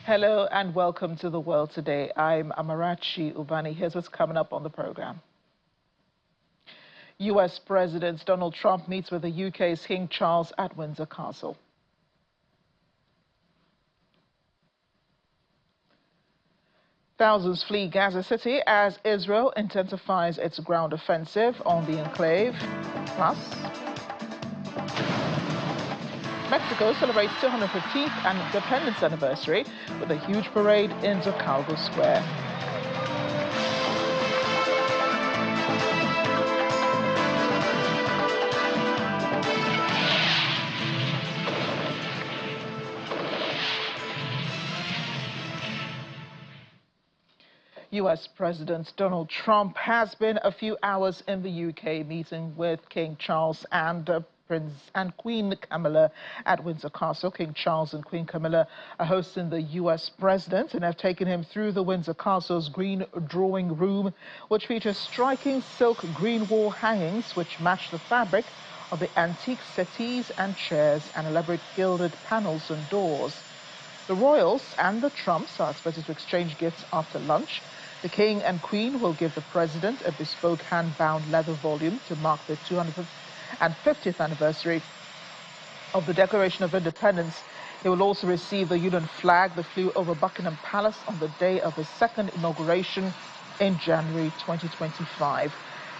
Hello and welcome to the World Today. I'm Amarachi Ubani. Here's what's coming up on the program. U.S. President Donald Trump meets with the UK's King Charles at Windsor Castle. Thousands flee Gaza City as Israel intensifies its ground offensive on the enclave. Plus, Mexico celebrates 215th independence anniversary with a huge parade in Zocalgo Square. U.S. President Donald Trump has been a few hours in the UK meeting with King Charles and Prince and Queen Camilla at Windsor Castle. King Charles and Queen Camilla are hosting the U.S. president and have taken him through the Windsor Castle's green drawing room, which features striking silk green wall hangings which match the fabric of the antique settees and chairs and elaborate gilded panels and doors. The royals and the Trumps are expected to exchange gifts after lunch. The King and Queen will give the president a bespoke hand-bound leather volume to mark the 250th anniversary of the Declaration of Independence. He will also receive the Union flag that flew over Buckingham Palace on the day of his second inauguration in January 2025.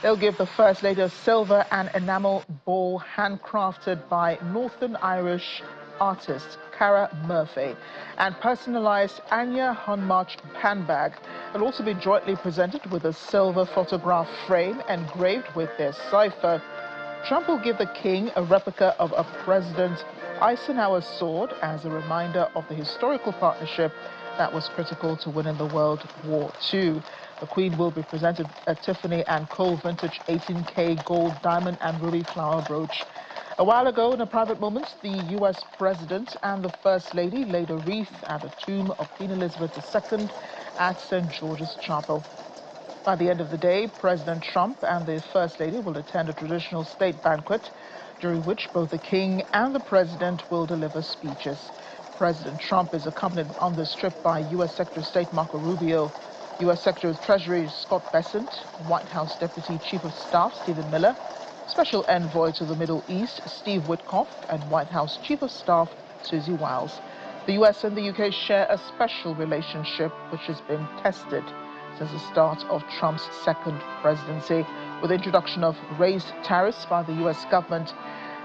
They'll give the First Lady a silver and enamel ball handcrafted by Northern Irish artist Cara Murphy and personalized Anya Hunmarch handbag. It'll also be jointly presented with a silver photograph frame engraved with their cipher. Trump will give the king a replica of a President Eisenhower sword as a reminder of the historical partnership that was critical to winning the World War II. The Queen will be presented a Tiffany & Co. vintage 18K gold diamond and ruby flower brooch. A while ago, in a private moment, the U.S. President and the First Lady laid a wreath at the tomb of Queen Elizabeth II at St. George's Chapel. By the end of the day, President Trump and the First Lady will attend a traditional state banquet, during which both the King and the President will deliver speeches. President Trump is accompanied on this trip by U.S. Secretary of State Marco Rubio, U.S. Secretary of Treasury Scott Bessent, White House Deputy Chief of Staff Stephen Miller, Special Envoy to the Middle East Steve Witkoff, and White House Chief of Staff Susie Wiles. The U.S. and the U.K. share a special relationship which has been tested since the start of Trump's second presidency. With the introduction of raised tariffs by the U.S. government,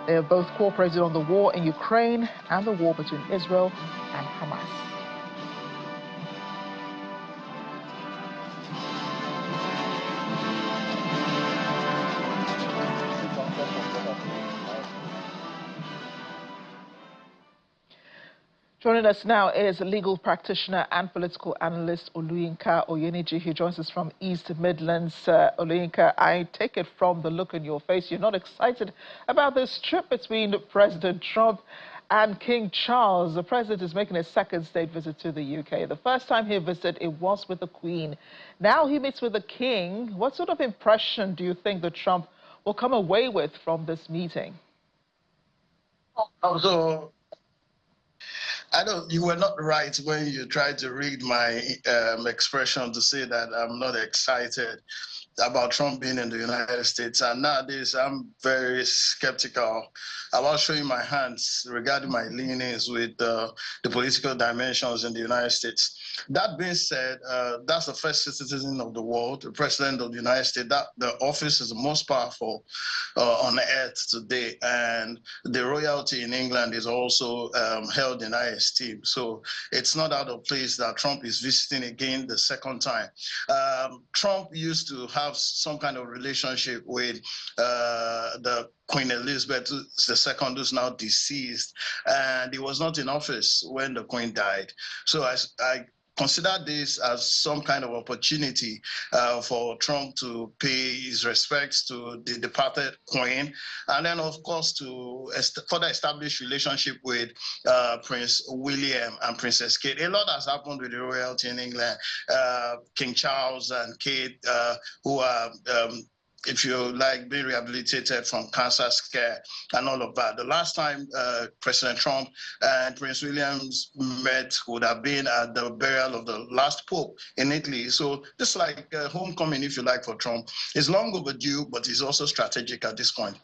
they have both cooperated on the war in Ukraine and the war between Israel and Hamas. Joining us now is legal practitioner and political analyst Oluyinka Oyeniji. He joins us from East Midlands. Oluyinka, I take it from the look on your face, you're not excited about this trip between President Trump and King Charles. The president is making a second state visit to the UK. The first time he visited, it was with the Queen. Now he meets with the King. What sort of impression do you think that Trump will come away with from this meeting? You were not right when you tried to read my expression to say that I'm not excited about Trump being in the United States. And nowadays, I'm very skeptical about showing my hands regarding my leanings with the political dimensions in the United States. That being said, that's the first citizen of the world, the president of the United States. That the office is the most powerful on earth today. And the royalty in England is also held in high esteem. So it's not out of place that Trump is visiting again the second time. Trump used to have some kind of relationship with the Queen Elizabeth II, who's now deceased, and he was not in office when the Queen died. So I consider this as some kind of opportunity for Trump to pay his respects to the departed Queen, and then, of course, to further establish relationship with Prince William and Princess Kate. A lot has happened with the royalty in England. King Charles and Kate, who are if you like, being rehabilitated from cancer scare and all of that. The last time President Trump and Prince William's met would have been at the burial of the last Pope in Italy. So this is like a homecoming, if you like, for Trump. It's long overdue, but it's also strategic at this point.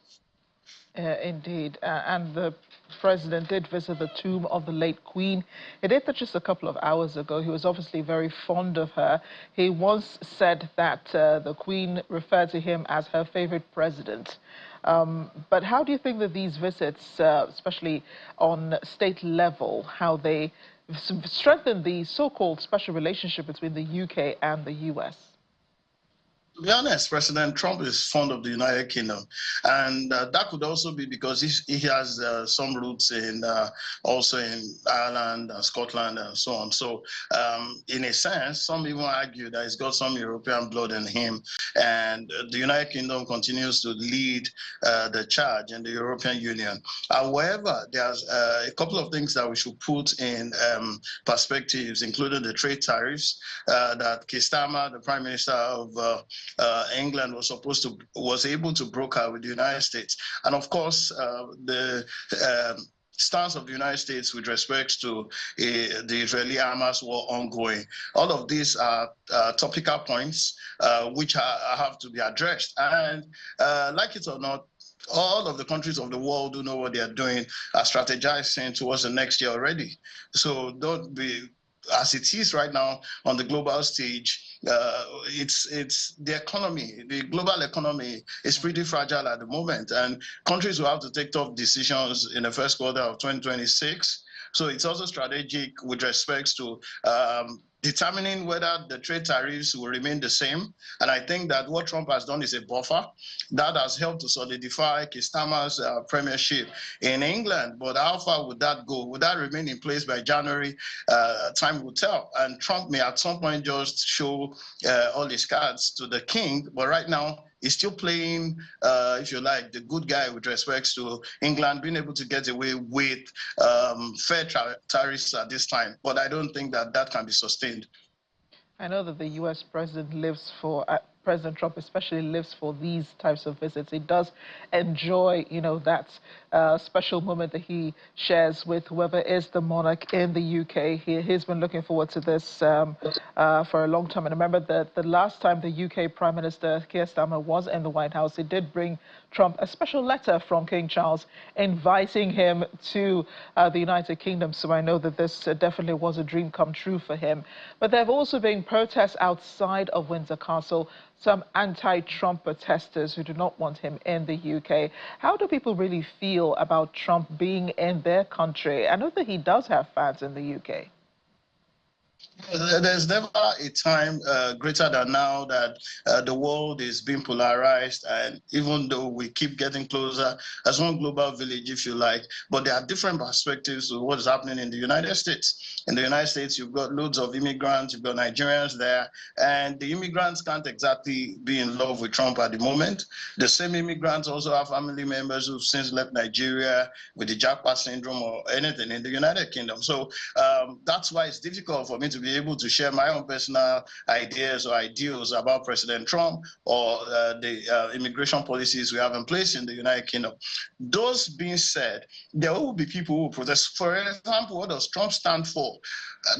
Indeed. And the president did visit the tomb of the late Queen. He did that just a couple of hours ago. He was obviously very fond of her. He once said that the Queen referred to him as her favorite president. But how do you think that these visits, especially on state level, how they strengthen the so-called special relationship between the UK and the US? To be honest, President Trump is fond of the United Kingdom, and that could also be because he has some roots in also in Ireland and Scotland and so on. So, in a sense, some even argue that he's got some European blood in him, and the United Kingdom continues to lead the charge in the European Union. However, there's a couple of things that we should put in perspectives, including the trade tariffs that Keir Starmer, the Prime Minister of England, was able to broker with the United States, and of course the stance of the United States with respect to the Israeli-Hamas war ongoing. All of these are topical points which have to be addressed, and like it or not, all of the countries of the world who know what they are doing are strategizing towards the next year already. So don't be, as it is right now on the global stage, it's the economy, the global economy is pretty fragile at the moment, and countries will have to take tough decisions in the first quarter of 2026. So it's also strategic with respect to determining whether the trade tariffs will remain the same. And I think that what Trump has done is a buffer that has helped to solidify Keir Starmer's premiership in England. But how far would that go? Would that remain in place by January? Time will tell. And Trump may at some point just show all his cards to the king. But right now, he's still playing, if you like, the good guy with respect to England being able to get away with fair tariffs at this time. But I don't think that that can be sustained. I know that the U.S. president lives for, President Trump especially lives for these types of visits. He does enjoy, that special moment that he shares with whoever is the monarch in the UK. He's been looking forward to this for a long time. And I remember that the last time the UK Prime Minister Keir Starmer was in the White House, he did bring Trump a special letter from King Charles inviting him to the United Kingdom. So I know that this definitely was a dream come true for him. But there have also been protests outside of Windsor Castle, some anti-Trump protesters who do not want him in the UK. How do people really feel about Trump being in their country? I know that he does have fans in the UK. There's never a time greater than now that the world is being polarized, and even though we keep getting closer as one global village, if you like, but there are different perspectives to what is happening in the United States. In the United States, you've got loads of immigrants, you've got Nigerians there, and the immigrants can't exactly be in love with Trump at the moment. The same immigrants also have family members who've since left Nigeria with the jackpot syndrome or anything in the United Kingdom. So that's why it's difficult for me to be able to share my own personal ideas or ideals about President Trump or the immigration policies we have in place in the United Kingdom. Those being said, there will be people who protest. For example, what does Trump stand for?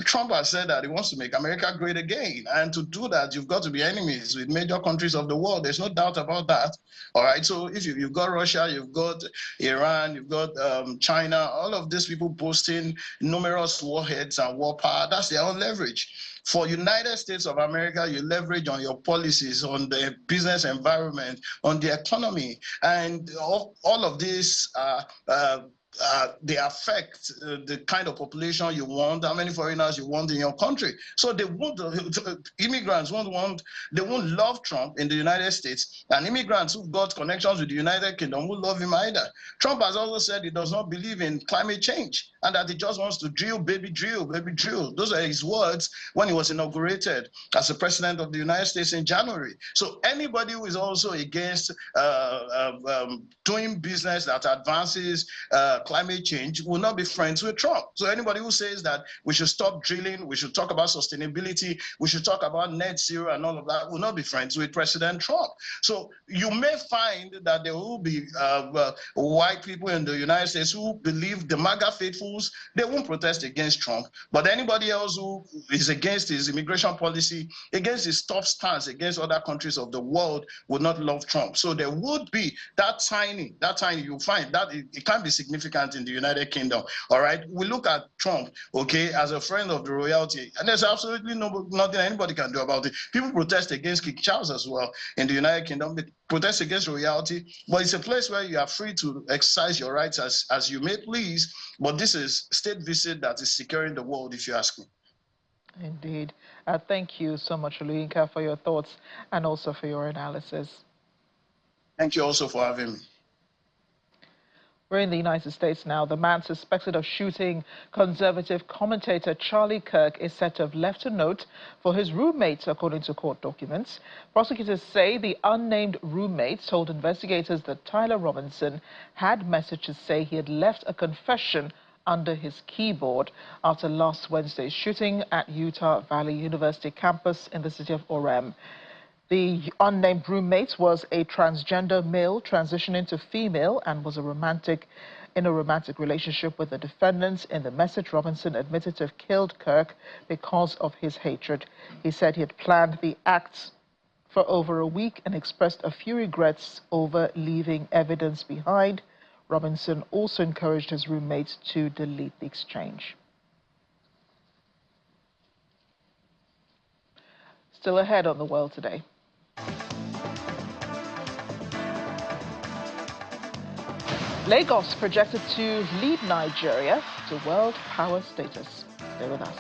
Trump has said that he wants to make America great again. And to do that, you've got to be enemies with major countries of the world. There's no doubt about that. All right. So if you've got Russia, you've got Iran, you've got China, all of these people boasting numerous warheads and war power, that's their own leverage. For United States of America, you leverage on your policies, on the business environment, on the economy. And all of this they affect the kind of population you want, how many foreigners you want in your country. So they won't, immigrants they won't love Trump in the United States, and immigrants who've got connections with the United Kingdom won't love him either. Trump has also said he does not believe in climate change and that he just wants to drill, baby, drill, baby, drill. Those are his words when he was inaugurated as the president of the United States in January. So anybody who is also against doing business that advances climate change will not be friends with Trump. So anybody who says that we should stop drilling, we should talk about sustainability, we should talk about net zero and all of that will not be friends with President Trump. So you may find that there will be white people in the United States who believe the MAGA faithfuls, they won't protest against Trump. But anybody else who is against his immigration policy, against his tough stance against other countries of the world would not love Trump. So there would be that tiny, you'll find that it can be significant in the United Kingdom. All right. We look at Trump, okay, as a friend of the royalty, and there's absolutely nothing anybody can do about it. People protest against King Charles as well in the United Kingdom. They protest against royalty, but it's a place where you are free to exercise your rights as you may please. But this is state visit that is securing the world, if you ask me. Indeed. Thank you so much, Oluyinka, for your thoughts and also for your analysis. Thank you also for having me. We're in the United States now. The man suspected of shooting conservative commentator Charlie Kirk is said to have left a note for his roommate, according to court documents. Prosecutors say the unnamed roommate told investigators that Tyler Robinson had messages to say he had left a confession under his keyboard after last Wednesday's shooting at Utah Valley University campus in the city of Orem. The unnamed roommate was a transgender male transitioning to female and was in a romantic relationship with the defendants. In the message, Robinson admitted to have killed Kirk because of his hatred. He said he had planned the acts for over a week and expressed a few regrets over leaving evidence behind. Robinson also encouraged his roommate to delete the exchange. Still ahead on The World Today. Lagos projected to lead Nigeria to world power status. Stay with us.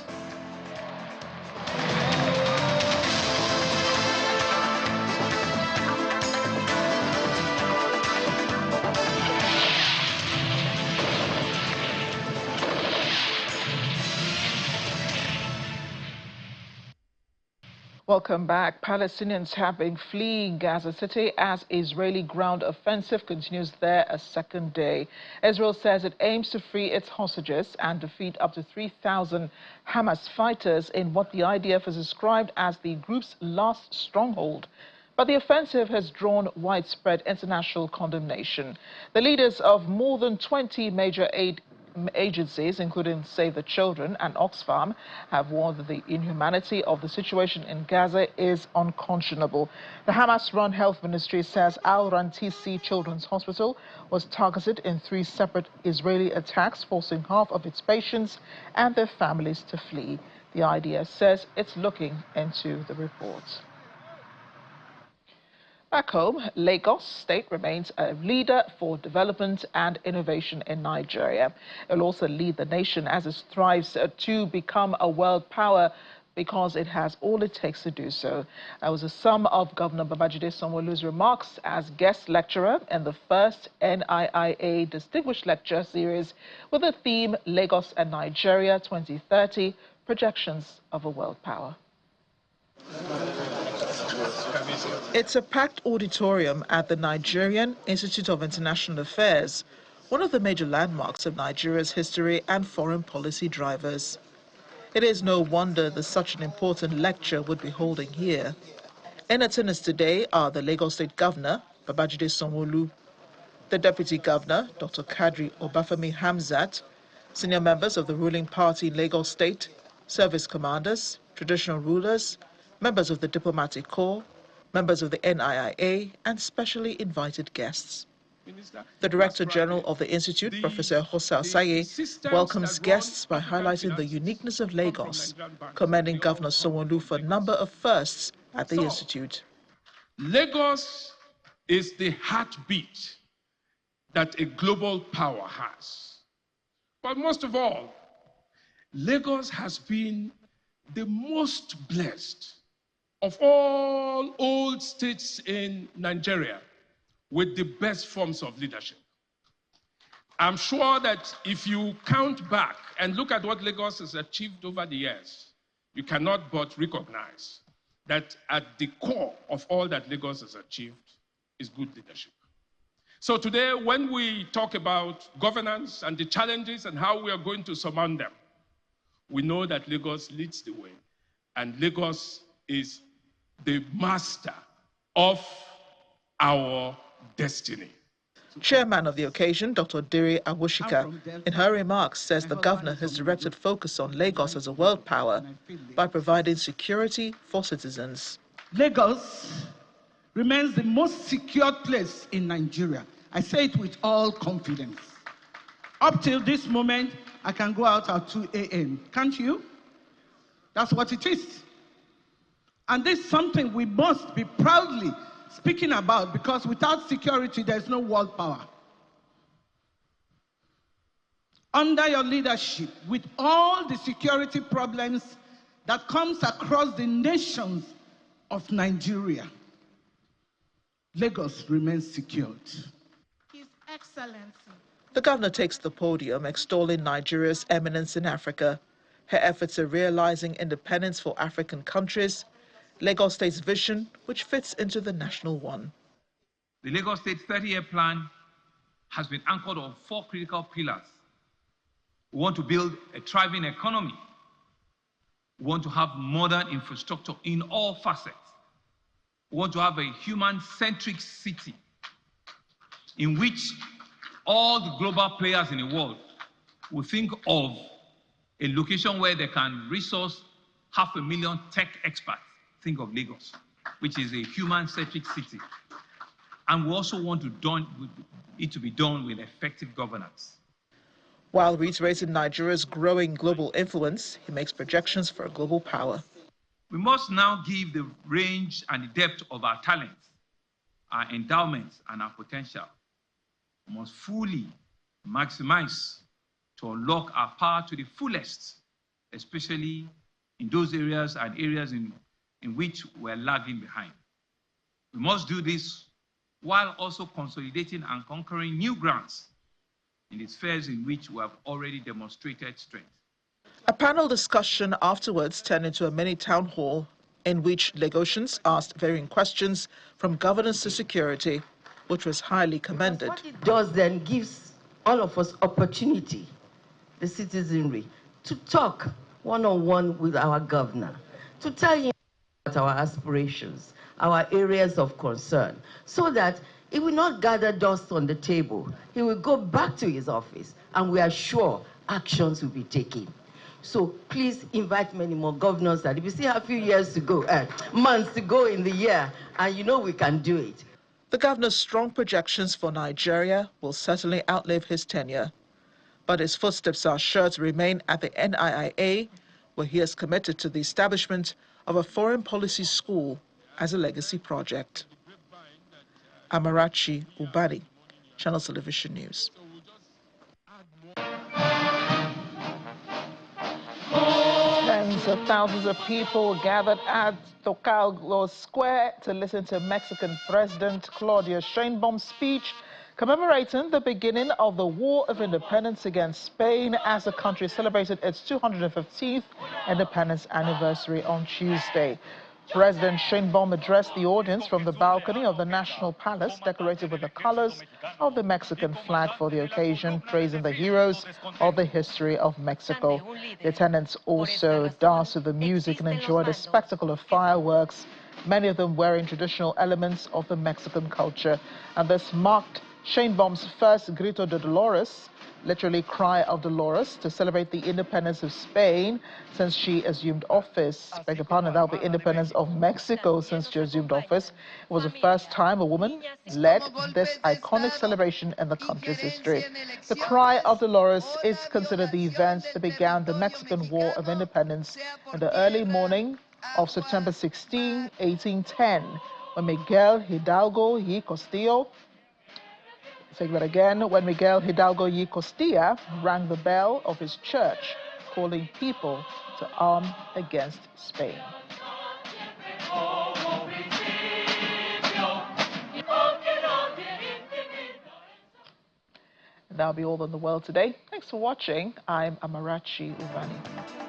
Welcome back. Palestinians have been fleeing Gaza City as Israeli ground offensive continues there a second day. Israel says it aims to free its hostages and defeat up to 3,000 Hamas fighters in what the IDF has described as the group's last stronghold. But the offensive has drawn widespread international condemnation. The leaders of more than 20 major aid agencies, including Save the Children and Oxfam, have warned that the inhumanity of the situation in Gaza is unconscionable. The Hamas-run health ministry says Al-Rantisi Children's Hospital was targeted in 3 separate Israeli attacks, forcing half of its patients and their families to flee. The IDF says it's looking into the reports. Back home, Lagos State remains a leader for development and innovation in Nigeria. It will also lead the nation as it strives to become a world power because it has all it takes to do so. That was a sum of Governor Babajide Sanwo-Olu's remarks as guest lecturer in the first NIIA Distinguished Lecture Series with the theme Lagos and Nigeria 2030, Projections of a World Power. It's a packed auditorium at the Nigerian Institute of International Affairs, one of the major landmarks of Nigeria's history and foreign policy drivers. It is no wonder that such an important lecture would be holding here. In attendance today are the Lagos State Governor, Babajide Sanwo-Olu, the Deputy Governor, Dr. Kadri Obafemi Hamzat, senior members of the ruling party in Lagos State, service commanders, traditional rulers, members of the diplomatic corps, members of the NIIA, and specially invited guests. The Director General of the Institute, Professor Hossa Osaye, welcomes guests by highlighting the uniqueness of Lagos, commending Governor Sanwo-Olu for a number of firsts at the Institute. Lagos is the heartbeat that a global power has. But most of all, Lagos has been the most blessed of all old states in Nigeria with the best forms of leadership. I'm sure that if you count back and look at what Lagos has achieved over the years, you cannot but recognize that at the core of all that Lagos has achieved is good leadership. So today, when we talk about governance and the challenges and how we are going to surmount them, we know that Lagos leads the way, and Lagos is the master of our destiny. Chairman of the occasion, Dr. Diri Awushika, in her remarks says the governor has directed focus on Lagos as a world power by providing security for citizens. Lagos remains the most secured place in Nigeria. I say it with all confidence. Up till this moment, I can go out at 2 a.m. Can't you? That's what it is. And this is something we must be proudly speaking about, because without security, there's no world power. Under your leadership, with all the security problems that comes across the nations of Nigeria, Lagos remains secured. His Excellency. The governor takes the podium, extolling Nigeria's eminence in Africa, her efforts at realizing independence for African countries, Lagos State's vision, which fits into the national one. The Lagos State 30-year plan has been anchored on 4 critical pillars. We want to build a thriving economy. We want to have modern infrastructure in all facets. We want to have a human-centric city in which all the global players in the world will think of a location where they can resource 500,000 tech experts. Think of Lagos, which is a human-centric city. And we also want it to be done with effective governance. While reiterating Nigeria's growing global influence, he makes projections for a global power. We must now give the range and the depth of our talents, our endowments, and our potential. We must fully maximize to unlock our power to the fullest, especially in those areas and areas in which we're lagging behind. We must do this while also consolidating and conquering new grounds in the spheres in which we have already demonstrated strength. A panel discussion afterwards turned into a mini town hall in which Lagosians asked varying questions from governance to security, which was highly commended. What it does then gives all of us opportunity, the citizenry, to talk one-on-one with our governor, to tell him about our aspirations, our areas of concern, so that he will not gather dust on the table. He will go back to his office, and we are sure actions will be taken. So please invite many more governors. That if you still have a few years to go, months to go in the year, and you know we can do it. The governor's strong projections for Nigeria will certainly outlive his tenure. But his footsteps are sure to remain at the NIIA, where he is committed to the establishment of a foreign policy school as a legacy project. Amarachi Ubadi, Channel Television News. Tens of thousands of people gathered at Zocalo Square to listen to Mexican President Claudia Sheinbaum's speech commemorating the beginning of the War of Independence against Spain as the country celebrated its 215th independence anniversary on Tuesday. President Sheinbaum addressed the audience from the balcony of the National Palace, decorated with the colors of the Mexican flag for the occasion, praising the heroes of the history of Mexico. The attendants also danced to the music and enjoyed a spectacle of fireworks, many of them wearing traditional elements of the Mexican culture. And this marked Sheinbaum's first Grito de Dolores, literally Cry of Dolores, to celebrate the independence of Spain since she assumed office. Beg your pardon, that will be independence of Mexico since she assumed office. It was the first time a woman led this iconic celebration in the country's history. The Cry of Dolores is considered the event that began the Mexican War of Independence in the early morning of September 16, 1810, when Miguel Hidalgo y Castillo when Miguel Hidalgo y Costilla rang the bell of his church, calling people to arm against Spain. And that'll be all in the world today. Thanks for watching. I'm Amarachi Ubani.